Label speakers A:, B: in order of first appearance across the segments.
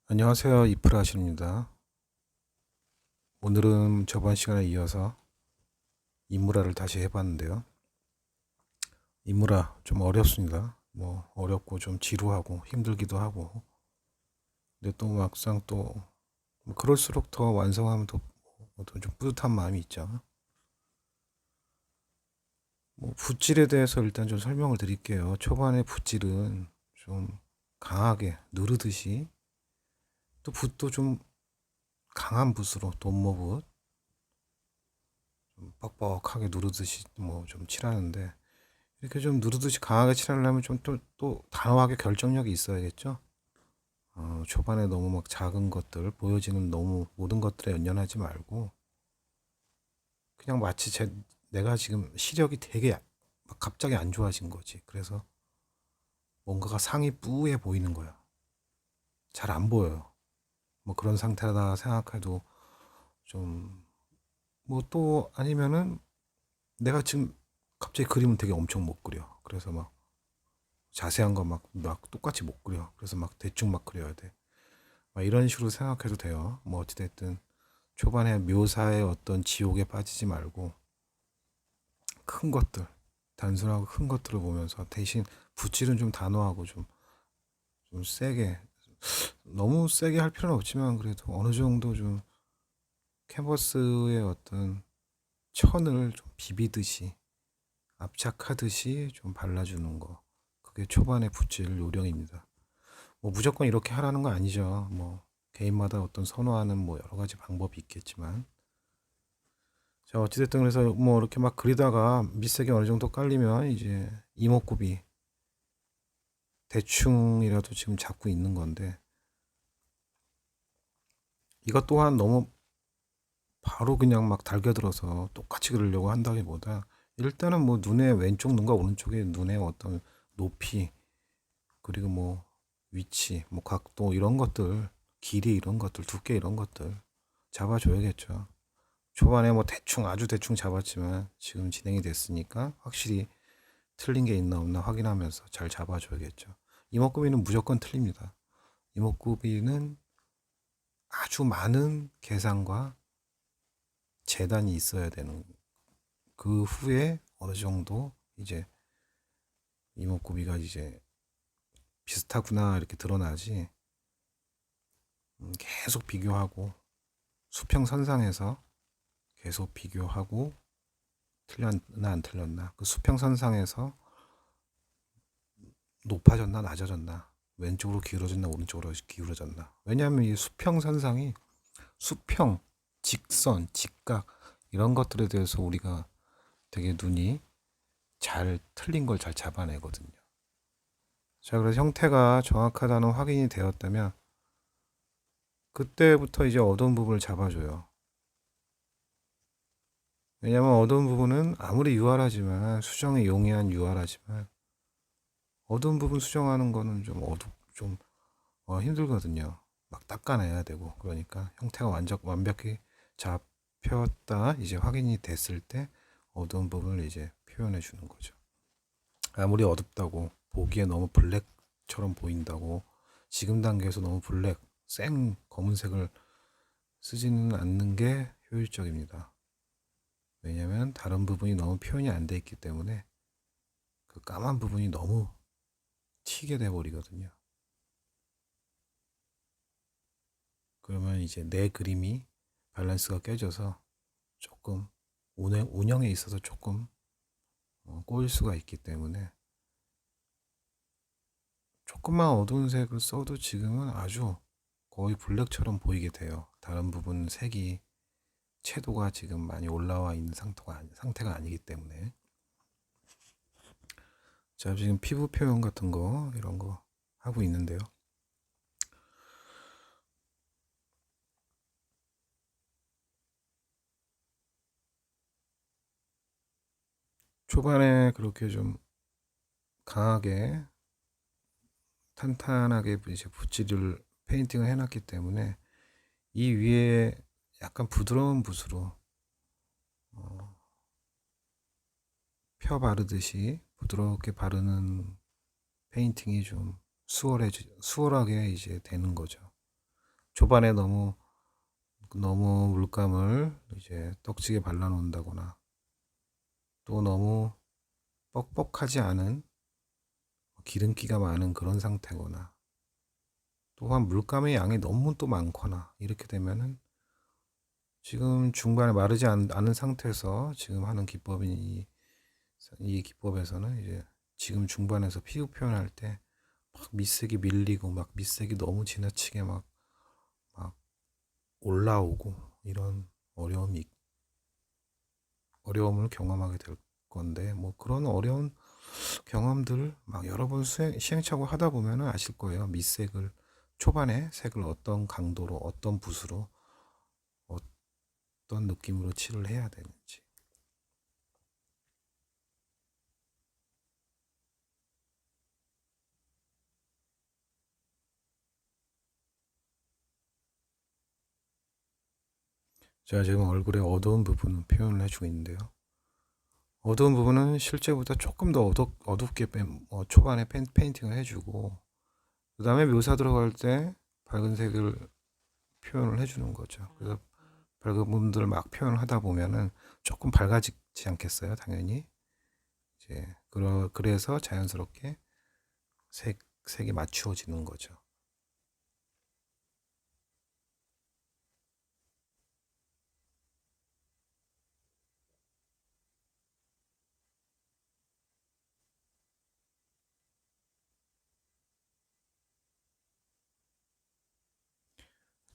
A: 안녕하세요. 이프라신입니다. 오늘은 저번 시간에 이어서 인무라를 다시 해봤는데요. 인무라 좀 어렵습니다. 뭐 어렵고 좀 지루하고 힘들기도 하고. 근데 또 막상 또뭐 그럴수록 더 완성하면 더 어떤 좀 뿌듯한 마음이 있죠. 뭐 붓질에 대해서 일단 좀 설명을 드릴게요. 초반에 붓질은 좀 강하게 누르듯이 또 붓도 좀 강한 붓으로 돈모붓 좀 뻑뻑하게 누르듯이 뭐 좀 칠하는데 이렇게 좀 누르듯이 강하게 칠하려면 좀 또 단호하게 결정력이 있어야겠죠. 초반에 너무 막 작은 것들 보여지는 너무 모든 것들에 연연하지 말고 그냥 마치 내가 지금 시력이 되게 막 갑자기 안 좋아진 거지. 그래서 뭔가가 상이 뿌해 보이는 거야. 잘 안 보여요. 뭐 그런 상태다 생각해도 좀 뭐 또 아니면은 내가 지금 갑자기 그림을 되게 엄청 못 그려. 그래서 막 자세한 거 막 똑같이 못 그려. 그래서 막 대충 막 그려야 돼. 막 이런 식으로 생각해도 돼요. 뭐 어찌됐든 초반에 묘사의 어떤 지옥에 빠지지 말고 큰 것들, 단순하고 큰 것들을 보면서 대신 붓질은 좀 단호하고 좀 세게, 너무 세게 할 필요는 없지만 그래도 어느 정도 좀 캔버스의 어떤 천을 좀 비비듯이 압착하듯이 좀 발라주는 거. 그게 초반의 붓질 요령입니다. 뭐 무조건 이렇게 하라는 거 아니죠. 뭐 개인마다 어떤 선호하는 뭐 여러 가지 방법이 있겠지만 자 어찌됐든 그래서 뭐 이렇게 막 그리다가 밑색이 어느 정도 깔리면 이제 이목구비 대충이라도 지금 잡고 있는 건데 이것 또한 너무 바로 그냥 막 달겨들어서 똑같이 그리려고 한다기보다 일단은 뭐 눈의 왼쪽 눈과 오른쪽의 눈의 어떤 높이 그리고 뭐 위치 뭐 각도 이런 것들 길이 이런 것들 두께 이런 것들 잡아줘야겠죠. 초반에 뭐 대충 아주 대충 잡았지만 지금 진행이 됐으니까 확실히 틀린 게 있나 없나 확인하면서 잘 잡아줘야겠죠. 이목구비는 무조건 틀립니다. 이목구비는 아주 많은 계산과 재단이 있어야 되는 그 후에 어느 정도 이제 이목구비가 이제 비슷하구나 이렇게 드러나지. 계속 비교하고 수평선상에서 계속 비교하고 틀렸나 안 틀렸나 그 수평선상에서 높아졌나 낮아졌나 왼쪽으로 기울어졌나 오른쪽으로 기울어졌나. 왜냐하면 이 수평선상이 수평 직선 직각 이런 것들에 대해서 우리가 되게 눈이 잘 틀린 걸 잘 잡아내거든요. 자 그래서 형태가 정확하다는 확인이 되었다면 그때부터 이제 어두운 부분을 잡아줘요. 왜냐하면 어두운 부분은 아무리 유활하지만 수정에 용이한 유활하지만 어두운 부분 수정하는 거는 좀 힘들거든요. 막 닦아내야 되고 그러니까 형태가 완벽히 잡혔다 이제 확인이 됐을 때 어두운 부분을 이제 표현해 주는 거죠. 아무리 어둡다고 보기에 너무 블랙처럼 보인다고 지금 단계에서 너무 블랙 생 검은색을 쓰지는 않는 게 효율적입니다. 왜냐하면 다른 부분이 너무 표현이 안 돼 있기 때문에 그 까만 부분이 너무 튀게 돼 버리거든요. 그러면 이제 내 그림이 밸런스가 깨져서 조금 운영에 있어서 조금 꼬일 수가 있기 때문에 조금만 어두운 색을 써도 지금은 아주 거의 블랙처럼 보이게 돼요. 다른 부분 색이 채도가 지금 많이 올라와 있는 상태가 아니기 때문에. 자, 지금 피부 표현 같은 거 이런 거 하고 있는데요. 초반에 그렇게 좀 강하게 탄탄하게 이제 붓질을 페인팅을 해놨기 때문에 이 위에 약간 부드러운 붓으로 펴 바르듯이 부드럽게 바르는 페인팅이 좀 수월하게 이제 되는 거죠. 초반에 너무 물감을 이제 떡지게 발라놓는다거나 또 너무 뻑뻑하지 않은 기름기가 많은 그런 상태거나 또한 물감의 양이 너무 또 많거나 이렇게 되면은 지금 중간에 마르지 않은 상태에서 지금 하는 기법이 이 기법에서는 이제 지금 중반에서 피부 표현할 때 막 밑색이 밀리고 막 밑색이 너무 지나치게 막 올라오고 이런 어려움을 경험하게 될 건데 뭐 그런 어려운 경험들 막 여러 번 시행착오 하다 보면은 아실 거예요. 밑색을 초반에 색을 어떤 강도로 어떤 붓으로 어떤 느낌으로 칠을 해야 되는지. 제가 지금 얼굴에 어두운 부분을 표현을 해주고 있는데요. 어두운 부분은 실제보다 조금 더 어둡게 초반에 페인팅을 해주고 그 다음에 묘사 들어갈 때 밝은 색을 표현을 해주는 거죠. 그래서 밝은 부분들을 막 표현을 하다 보면은 조금 밝아지지 않겠어요? 당연히. 이제 그래서 자연스럽게 색이 맞추어지는 거죠.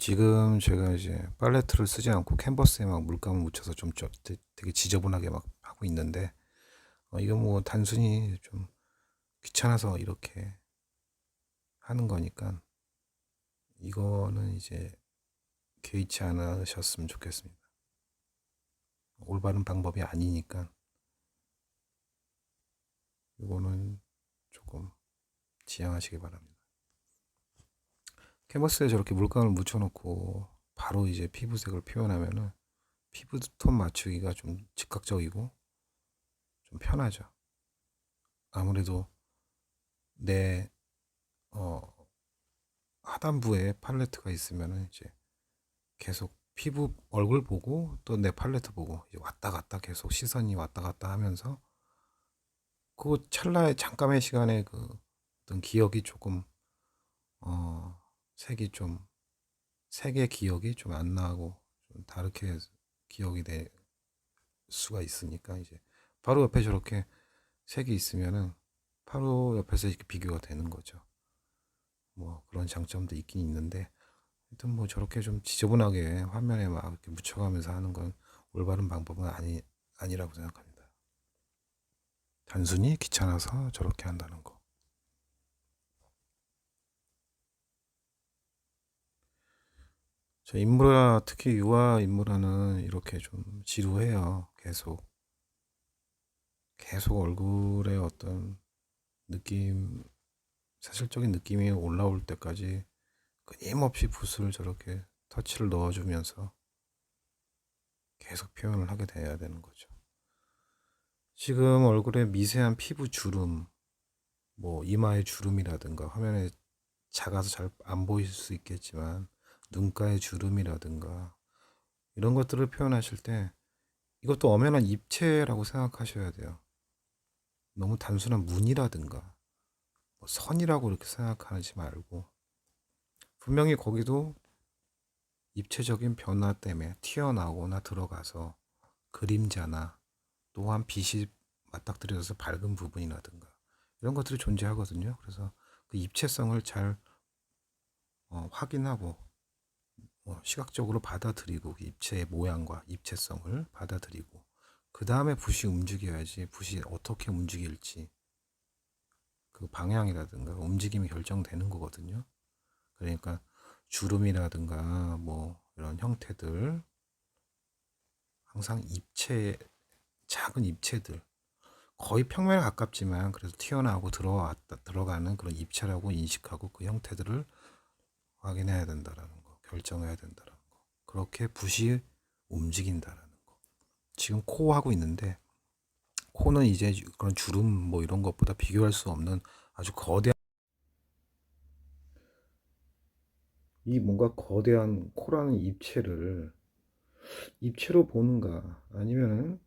A: 지금 제가 이제 팔레트를 쓰지 않고 캔버스에 막 물감을 묻혀서 좀 되게 지저분하게 막 하고 있는데 이거 뭐 단순히 좀 귀찮아서 이렇게 하는 거니까 이거는 이제 개의치 않으셨으면 좋겠습니다. 올바른 방법이 아니니까 이거는 조금 지양하시기 바랍니다. 캔버스에 저렇게 물감을 묻혀놓고 바로 이제 피부색을 표현하면은 피부톤 맞추기가 좀 즉각적이고 좀 편하죠. 아무래도 내 하단부에 팔레트가 있으면은 이제 계속 피부 얼굴 보고 또 내 팔레트 보고 이제 왔다 갔다 계속 시선이 왔다 갔다 하면서 그 찰나의 잠깐의 시간에 그 어떤 기억이 조금 색이 좀 색의 기억이 좀 안 나고 좀 다르게 기억이 될 수가 있으니까 이제 바로 옆에 저렇게 색이 있으면은 바로 옆에서 이렇게 비교가 되는 거죠. 뭐 그런 장점도 있긴 있는데 하여튼 뭐 저렇게 좀 지저분하게 화면에 막 이렇게 묻혀가면서 하는 건 올바른 방법은 아니라고 생각합니다. 단순히 귀찮아서 저렇게 한다는 거. 저 인물화, 특히 유아 인물화는 이렇게 좀 지루해요. 계속 얼굴에 어떤 느낌, 사실적인 느낌이 올라올 때까지 끊임없이 붓을 저렇게 터치를 넣어주면서 계속 표현을 하게 돼야 되는 거죠. 지금 얼굴에 미세한 피부 주름, 뭐 이마의 주름이라든가 화면에 작아서 잘 안 보일 수 있겠지만 눈가의 주름이라든가 이런 것들을 표현하실 때 이것도 엄연한 입체라고 생각하셔야 돼요. 너무 단순한 무늬라든가 뭐 선이라고 이렇게 생각하지 말고 분명히 거기도 입체적인 변화 때문에 튀어나오거나 들어가서 그림자나 또한 빛이 맞닥뜨려져서 밝은 부분이라든가 이런 것들이 존재하거든요. 그래서 그 입체성을 잘 확인하고 시각적으로 받아들이고 그 입체의 모양과 입체성을 받아들이고 그 다음에 붓이 움직여야지 붓이 어떻게 움직일지 그 방향이라든가 움직임이 결정되는 거거든요. 그러니까 주름이라든가 뭐 이런 형태들 항상 작은 입체들 거의 평면에 가깝지만 그래도 튀어나오고 들어가는 그런 입체라고 인식하고 그 형태들을 확인해야 된다라는 거, 결정해야 된다라는 거. 그렇게 붓이 움직인다라는 거. 지금 코 하고 있는데 코는 이제 그런 주름 뭐 이런 것보다 비교할 수 없는 아주 거대한 이 뭔가 거대한 코라는 입체로 보는가, 아니면은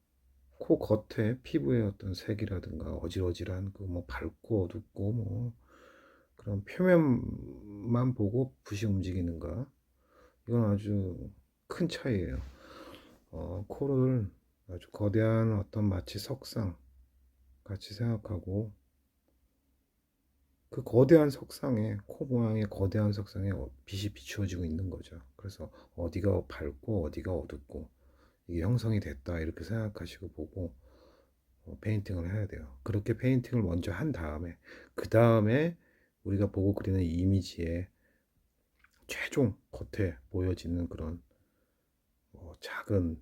A: 코 겉에 피부의 어떤 색이라든가 어질어질한 그 뭐 밝고 어둡고 뭐 그런 표면만 보고 붓이 움직이는가, 이건 아주 큰 차이예요. 코를 아주 거대한 어떤 마치 석상 같이 생각하고, 그 거대한 석상에, 코 모양의 거대한 석상에 빛이 비추어지고 있는 거죠. 그래서 어디가 밝고 어디가 어둡고 이게 형성이 됐다 이렇게 생각하시고 보고 페인팅을 해야 돼요. 그렇게 페인팅을 먼저 한 다음에, 그 다음에 우리가 보고 그리는 이미지의 최종 겉에 보여지는 그런 작은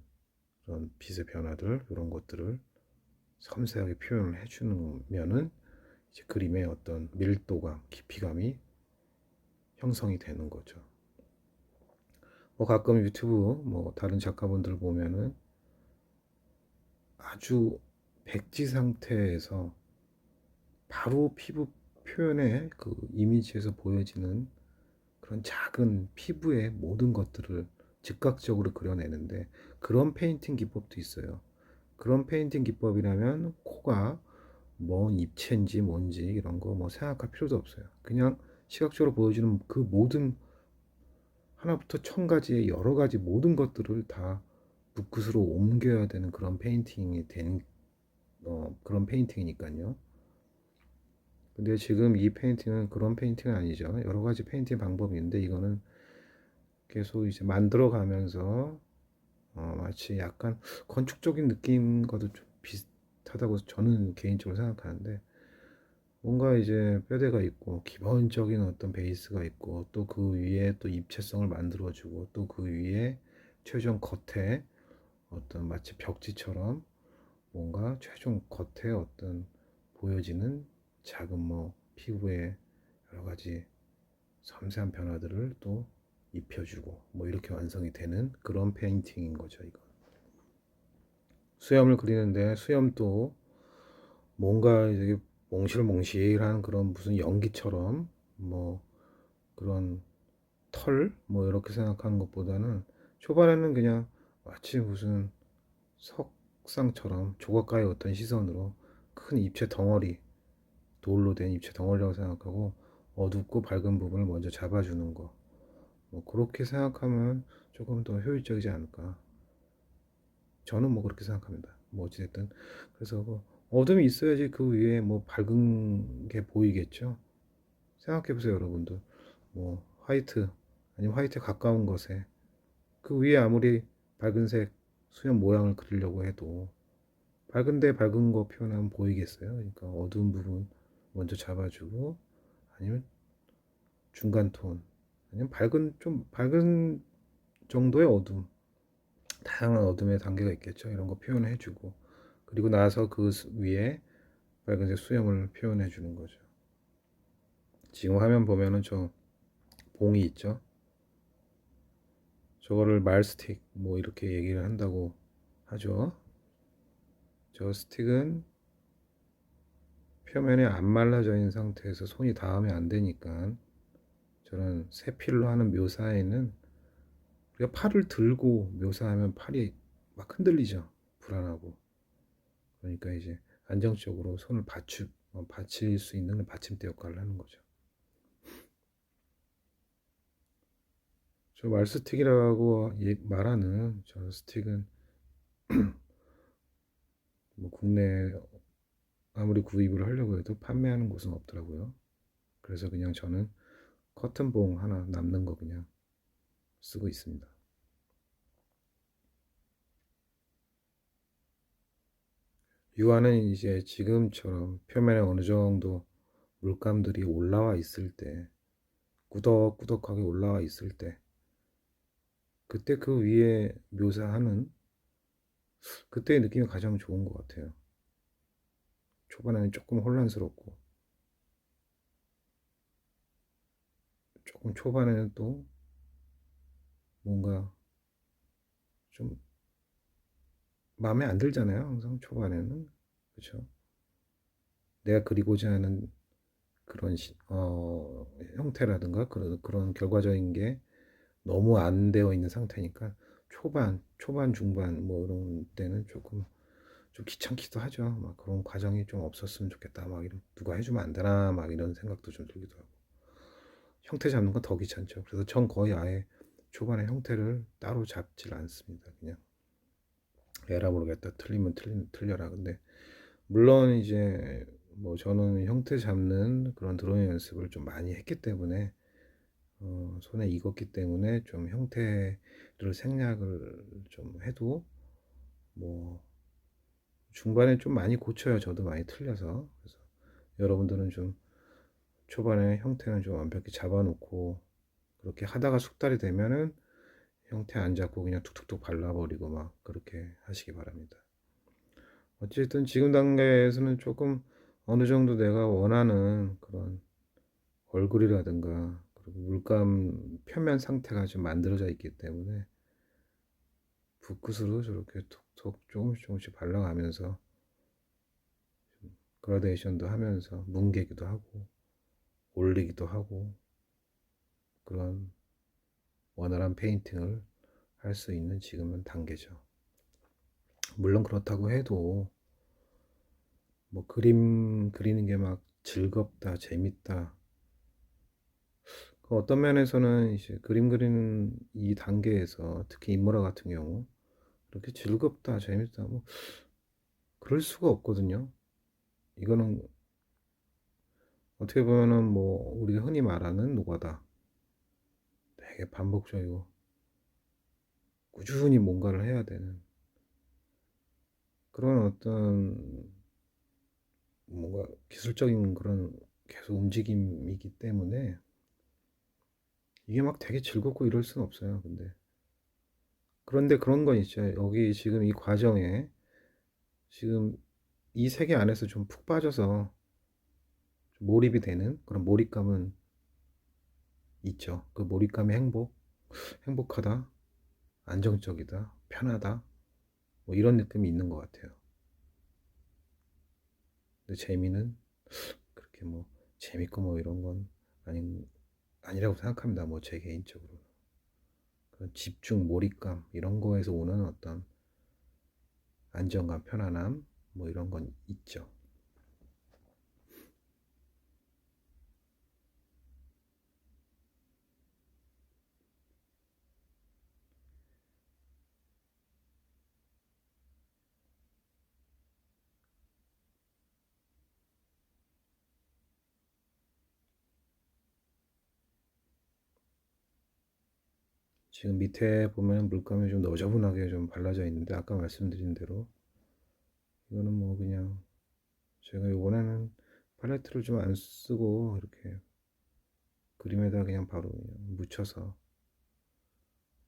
A: 그런 빛의 변화들, 이런 것들을 섬세하게 표현을 해주면은 이제 그림의 어떤 밀도감, 깊이감이 형성이 되는 거죠. 가끔 유튜브 다른 작가분들 보면은 아주 백지 상태에서 바로 피부 표현의 그 이미지에서 보여지는 그런 작은 피부의 모든 것들을 즉각적으로 그려내는데, 그런 페인팅 기법도 있어요. 그런 페인팅 기법이라면 코가 뭐 입체인지 뭔지 이런 거 생각할 필요도 없어요. 그냥 시각적으로 보여주는 그 모든 하나부터 천 가지의 여러 가지 모든 것들을 다 붓끝으로 옮겨야 되는 그런 페인팅이 된 그런 페인팅이니까요. 근데 지금 이 페인팅은 그런 페인팅은 아니죠. 여러 가지 페인팅 방법이 있는데, 이거는 계속 이제 만들어 가면서 마치 약간 건축적인 느낌과도 좀 비슷하다고 저는 개인적으로 생각하는데, 뭔가 이제 뼈대가 있고 기본적인 어떤 베이스가 있고, 또 그 위에 또 입체성을 만들어주고, 또 그 위에 최종 겉에 어떤 마치 벽지처럼 뭔가 최종 겉에 어떤 보여지는 작은 피부의 여러 가지 섬세한 변화들을 또 입혀주고 이렇게 완성이 되는 그런 페인팅인 거죠. 이거 수염을 그리는데, 수염도 뭔가 되게 몽실몽실한 그런 무슨 연기처럼 그런 털 이렇게 생각하는 것보다는, 초반에는 그냥 마치 무슨 석상처럼 조각가의 어떤 시선으로 큰 입체 덩어리, 돌로 된 입체 덩어리라고 생각하고 어둡고 밝은 부분을 먼저 잡아주는 거, 그렇게 생각하면 조금 더 효율적이지 않을까, 저는 그렇게 생각합니다. 어찌됐든 그래서 어둠이 있어야지 그 위에 밝은 게 보이겠죠. 생각해 보세요, 여러분들. 화이트, 아니면 화이트에 가까운 것에 그 위에 아무리 밝은색 수염 모양을 그리려고 해도 밝은데 밝은 거 표현하면 보이겠어요. 그러니까 어두운 부분 먼저 잡아주고, 아니면 중간 톤, 아니면 좀 밝은 정도의 어둠, 다양한 어둠의 단계가 있겠죠. 이런 거 표현해 주고, 그리고 나서 그 위에 빨간색 수염을 표현해 주는 거죠. 지금 화면 보면은 저 봉이 있죠. 저거를 말스틱 이렇게 얘기를 한다고 하죠. 저 스틱은 표면에 안 말라져 있는 상태에서 손이 닿으면 안 되니까, 저는 세필로 하는 묘사에는 우리가 팔을 들고 묘사하면 팔이 막 흔들리죠. 불안하고. 그러니까 이제 안정적으로 손을 받칠 수 있는 받침대 역할을 하는 거죠. 저 말스틱이라고 말하는 저 스틱은 국내 아무리 구입을 하려고 해도 판매하는 곳은 없더라고요. 그래서 그냥 저는 커튼봉 하나 남는 거 그냥 쓰고 있습니다. 유화는 이제 지금처럼 표면에 어느 정도 물감들이 올라와 있을 때, 꾸덕꾸덕하게 올라와 있을 때, 그때 그 위에 묘사하는 그때의 느낌이 가장 좋은 것 같아요. 초반에는 조금 혼란스럽고, 조금 초반에는 또 뭔가 좀 마음에 안 들잖아요. 항상 초반에는. 그렇죠. 내가 그리고자 하는 그런 형태라든가 그런 결과적인 게 너무 안 되어 있는 상태니까 초반, 중반 뭐 이런 때는 조금 좀 귀찮기도 하죠. 막 그런 과정이 좀 없었으면 좋겠다. 막 이런 누가 해주면 안 되나 막 이런 생각도 좀 들기도 하고. 형태 잡는 건 더 귀찮죠. 그래서 전 거의 아예 초반에 형태를 따로 잡질 않습니다. 그냥 에라 모르겠다. 틀리면 틀려라. 근데 물론 이제 뭐 저는 형태 잡는 그런 드로잉 연습을 좀 많이 했기 때문에 손에 익었기 때문에 좀 형태를 생략을 좀 해도 뭐 중반에 좀 많이 고쳐요. 저도 많이 틀려서. 그래서 여러분들은 좀 초반에 형태는 좀 완벽히 잡아놓고 그렇게 하다가 숙달이 되면은 형태 안 잡고 그냥 툭툭툭 발라버리고 막 그렇게 하시기 바랍니다. 어쨌든 지금 단계에서는 조금 어느 정도 내가 원하는 그런 얼굴이라든가 그리고 물감 표면 상태가 좀 만들어져 있기 때문에 붓끝으로 저렇게 톡톡 조금씩 발라가면서 그라데이션도 하면서 뭉개기도 하고 올리기도 하고 그런 원활한 페인팅을 할 수 있는 지금은 단계죠. 물론 그렇다고 해도 뭐 그림 그리는 게 막 즐겁다, 재밌다. 그 어떤 면에서는 이제 그림 그리는 이 단계에서 특히 인물화 같은 경우 그렇게 즐겁다, 재밌다, 뭐 그럴 수가 없거든요. 이거는 어떻게 보면은 뭐 우리가 흔히 말하는 노가다, 되게 반복적이고 꾸준히 뭔가를 해야 되는 그런 어떤 뭔가 기술적인 그런 계속 움직임이기 때문에 이게 막 되게 즐겁고 이럴 수는 없어요. 그런데 그런 건 있죠. 여기 지금 이 과정에 지금 이 세계 안에서 좀 푹 빠져서 좀 몰입이 되는 그런 몰입감은 있죠. 그 몰입감의 행복하다, 안정적이다, 편하다, 뭐 이런 느낌이 있는 것 같아요. 근데 재미는 그렇게 뭐 재밌고 뭐 이런 건 아니라고 생각합니다. 뭐 제 개인적으로. 그런 집중, 몰입감 이런 거에서 오는 어떤 안정감, 편안함 뭐 이런 건 있죠. 지금 밑에 보면 물감이 좀 너저분하게 좀 발라져 있는데 아까 말씀드린 대로 이거는 뭐 그냥 제가 이번에는 팔레트를 좀 안 쓰고 이렇게 그림에다 그냥 바로 그냥 묻혀서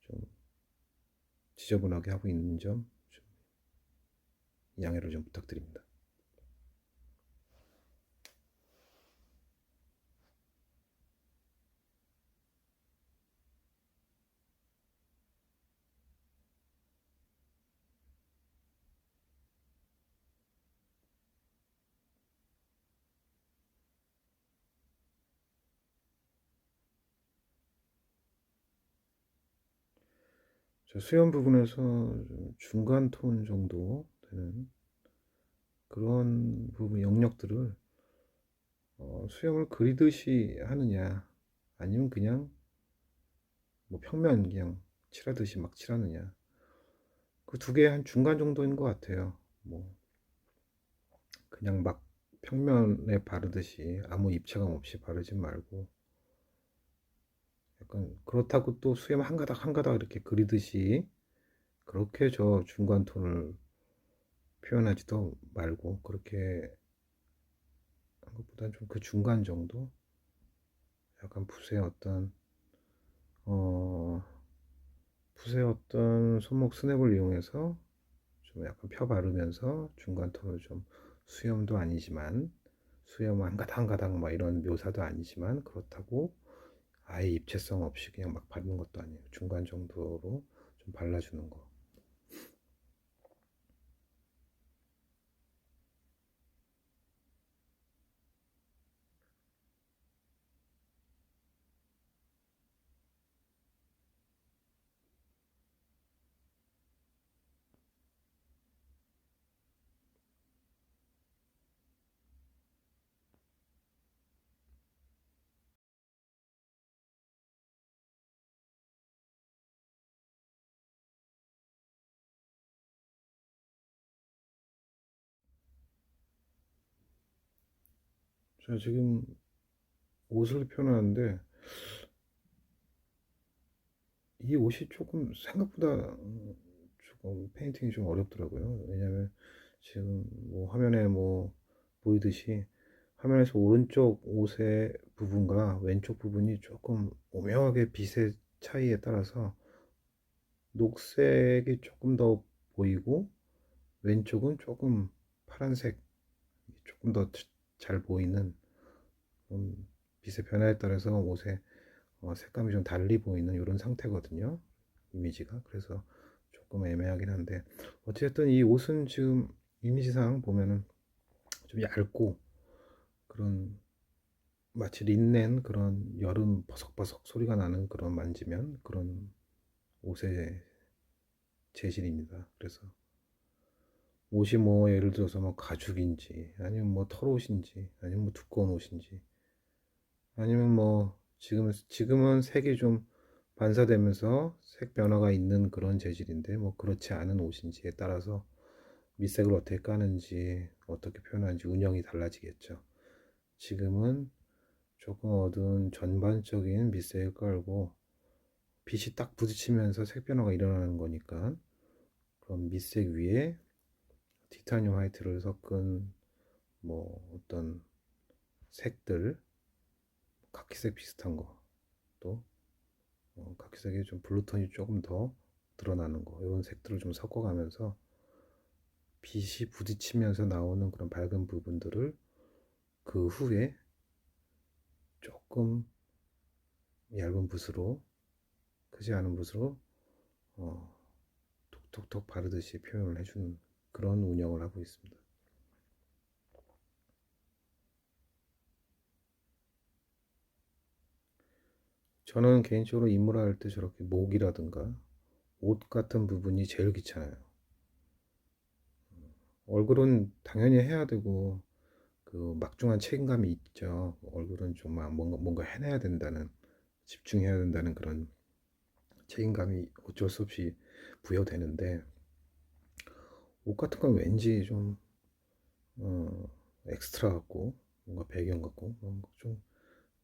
A: 좀 지저분하게 하고 있는 점 좀 양해를 좀 부탁드립니다. 저 수염 부분에서 좀 중간 톤 정도 되는 그런 부분 영역들을 수염을 그리듯이 하느냐 아니면 그냥 뭐 평면 그냥 칠하듯이 막 칠하느냐 그 두 개 한 중간 정도인 것 같아요. 뭐 그냥 막 평면에 바르듯이 아무 입체감 없이 바르지 말고 약간 그렇다고 또 수염 한 가닥 한 가닥 이렇게 그리듯이 그렇게 저 중간 톤을 표현하지도 말고 그렇게 한 것보다는 좀 그 중간 정도 약간 어 붓의 어떤 손목 스냅을 이용해서 좀 약간 펴 바르면서 중간 톤을 좀 수염도 아니지만 수염 한 가닥 한 가닥 막 이런 묘사도 아니지만 그렇다고 아예 입체성 없이 그냥 막 바르는 것도 아니에요. 중간 정도로 좀 발라주는 거. 제가 지금 옷을 펴놨는데 이 옷이 조금 생각보다 조금 페인팅이 좀 어렵더라고요. 왜냐면 지금 뭐 화면에 뭐 보이듯이 화면에서 오른쪽 옷의 부분과 왼쪽 부분이 조금 오묘하게 빛의 차이에 따라서 녹색이 조금 더 보이고 왼쪽은 조금 파란색 조금 더 잘 보이는 빛의 변화에 따라서 옷의 색감이 좀 달리 보이는 이런 상태거든요. 이미지가. 그래서 조금 애매하긴 한데 어쨌든 이 옷은 지금 이미지상 보면은 좀 얇고 그런 마치 린넨 그런 여름 버석버석 소리가 나는 그런 만지면 그런 옷의 재질입니다. 그래서 옷이 뭐 예를 들어서 뭐 가죽인지 아니면 뭐 털옷인지 아니면 뭐 두꺼운 옷인지 아니면 뭐 지금은 색이 좀 반사되면서 색 변화가 있는 그런 재질인데 뭐 그렇지 않은 옷인지에 따라서 밑색을 어떻게 까는지 어떻게 표현하는지 운영이 달라지겠죠. 지금은 조금 어두운 전반적인 밑색을 깔고 빛이 딱 부딪히면서 색 변화가 일어나는 거니까 그럼 밑색 위에 티타늄 화이트를 섞은 뭐 어떤 색들 카키색 비슷한 거또 카키색이 좀 블루톤이 조금 더 드러나는 거 이런 색들을 좀 섞어가면서 빛이 부딪히면서 나오는 그런 밝은 부분들을 그 후에 조금 얇은 붓으로 크지 않은 붓으로 어, 톡톡톡 바르듯이 표현을 해주는 그런 운영을 하고 있습니다. 저는 개인적으로 인물화 할 때 저렇게 목이라든가 옷 같은 부분이 제일 귀찮아요. 얼굴은 당연히 해야 되고 그 막중한 책임감이 있죠. 얼굴은 좀 뭔가 해내야 된다는 집중해야 된다는 그런 책임감이 어쩔 수 없이 부여되는데 옷 같은 건 왠지 좀 어, 엑스트라 같고 뭔가 배경 같고 좀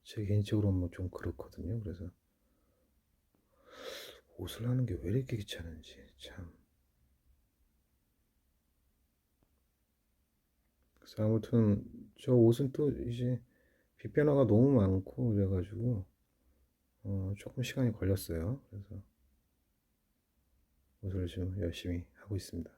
A: 제 개인적으로 뭐 좀 그렇거든요. 그래서 옷을 하는 게 왜 이렇게 귀찮은지 참. 그래서 아무튼 저 옷은 또 이제 빛 변화가 너무 많고 그래가지고 조금 시간이 걸렸어요. 그래서 옷을 좀 열심히 하고 있습니다.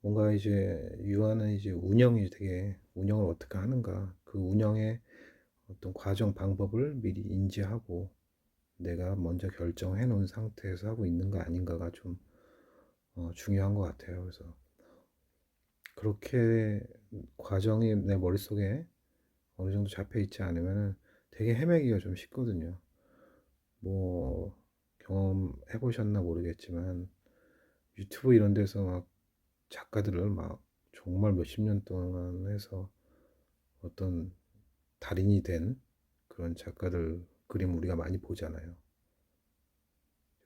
A: 뭔가 이제 유아는 이제 운영이 되게 운영을 어떻게 하는가 그 운영의 어떤 과정 방법을 미리 인지하고 내가 먼저 결정해 놓은 상태에서 하고 있는 거 아닌가가 좀 중요한 것 같아요. 그래서 그렇게 과정이 내 머릿속에 어느 정도 잡혀 있지 않으면 되게 헤매기가 좀 쉽거든요. 뭐 경험해 보셨나 모르겠지만 유튜브 이런 데서 막 작가들을 막 정말 몇십 년 동안 해서 어떤 달인이 된 그런 작가들 그림 우리가 많이 보잖아요.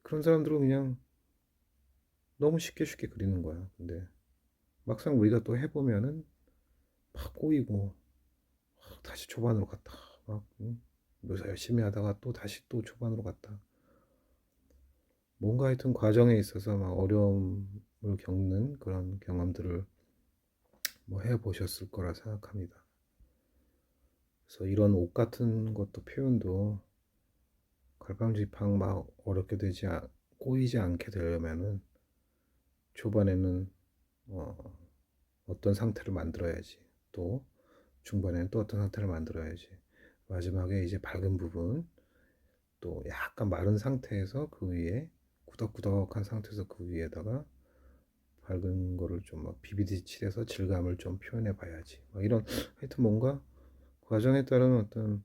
A: 그런 사람들은 그냥 너무 쉽게 쉽게 그리는 거야. 근데 막상 우리가 또 해보면은 막 꼬이고 다시 초반으로 갔다 막 묘사 열심히 하다가 또 다시 또 초반으로 갔다 뭔가 하여튼 과정에 있어서 막 어려움을 겪는 그런 경험들을 뭐 해보셨을 거라 생각합니다. 그래서 이런 옷 같은 것도 표현도 갈팡질팡 막 어렵게 꼬이지 않게 되려면은 초반에는 어, 어떤 상태를 만들어야지 또 중반에는 또 어떤 상태를 만들어야지 마지막에 이제 밝은 부분 또 약간 마른 상태에서 그 위에 꾸덕꾸덕한 상태에서 그 위에다가 밝은 거를 좀 막 비비드 칠해서 질감을 좀 표현해 봐야지 막 이런 하여튼 뭔가 과정에 따른 어떤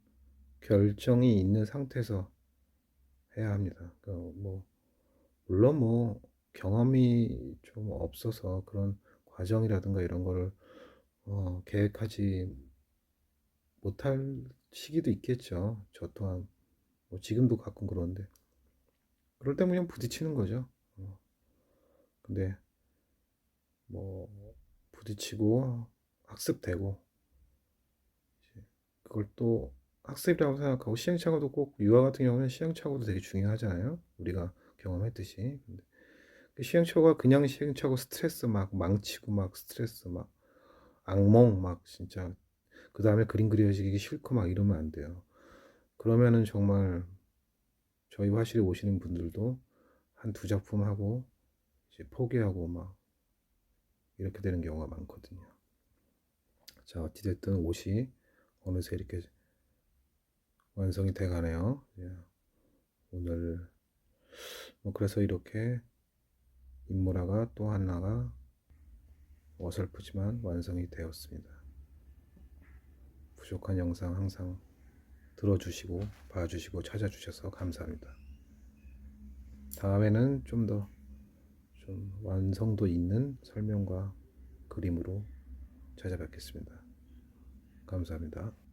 A: 결정이 있는 상태에서 해야 합니다. 뭐 물론 뭐 경험이 좀 없어서 그런 과정이라든가 이런 거를 계획하지 못할 시기도 있겠죠. 저 또한 뭐 지금도 가끔 그런데 그럴 때 그냥 부딪히는 거죠. 근데 뭐 부딪히고 학습되고 이제 그걸 또 학습이라고 생각하고 시행착오도 꼭 유아 같은 경우는 시행착오도 되게 중요하잖아요. 우리가 경험했듯이. 근데 그 시행착오가 그냥 시행착오 스트레스 막 망치고 막 스트레스 막 악몽 막 진짜 그 다음에 그림 그려지기 싫고 막 이러면 안 돼요. 그러면은 정말 저희 화실에 오시는 분들도 한 두 작품 하고 이제 포기하고 막 이렇게 되는 경우가 많거든요. 자, 어찌됐든 옷이 어느새 이렇게 완성이 돼 가네요. 예, 오늘 뭐 그래서 이렇게 인모라가 또 하나가 어설프지만 완성이 되었습니다. 부족한 영상 항상 들어주시고 봐주시고 찾아주셔서 감사합니다. 다음에는 좀 완성도 있는 설명과 그림으로 찾아뵙겠습니다. 감사합니다.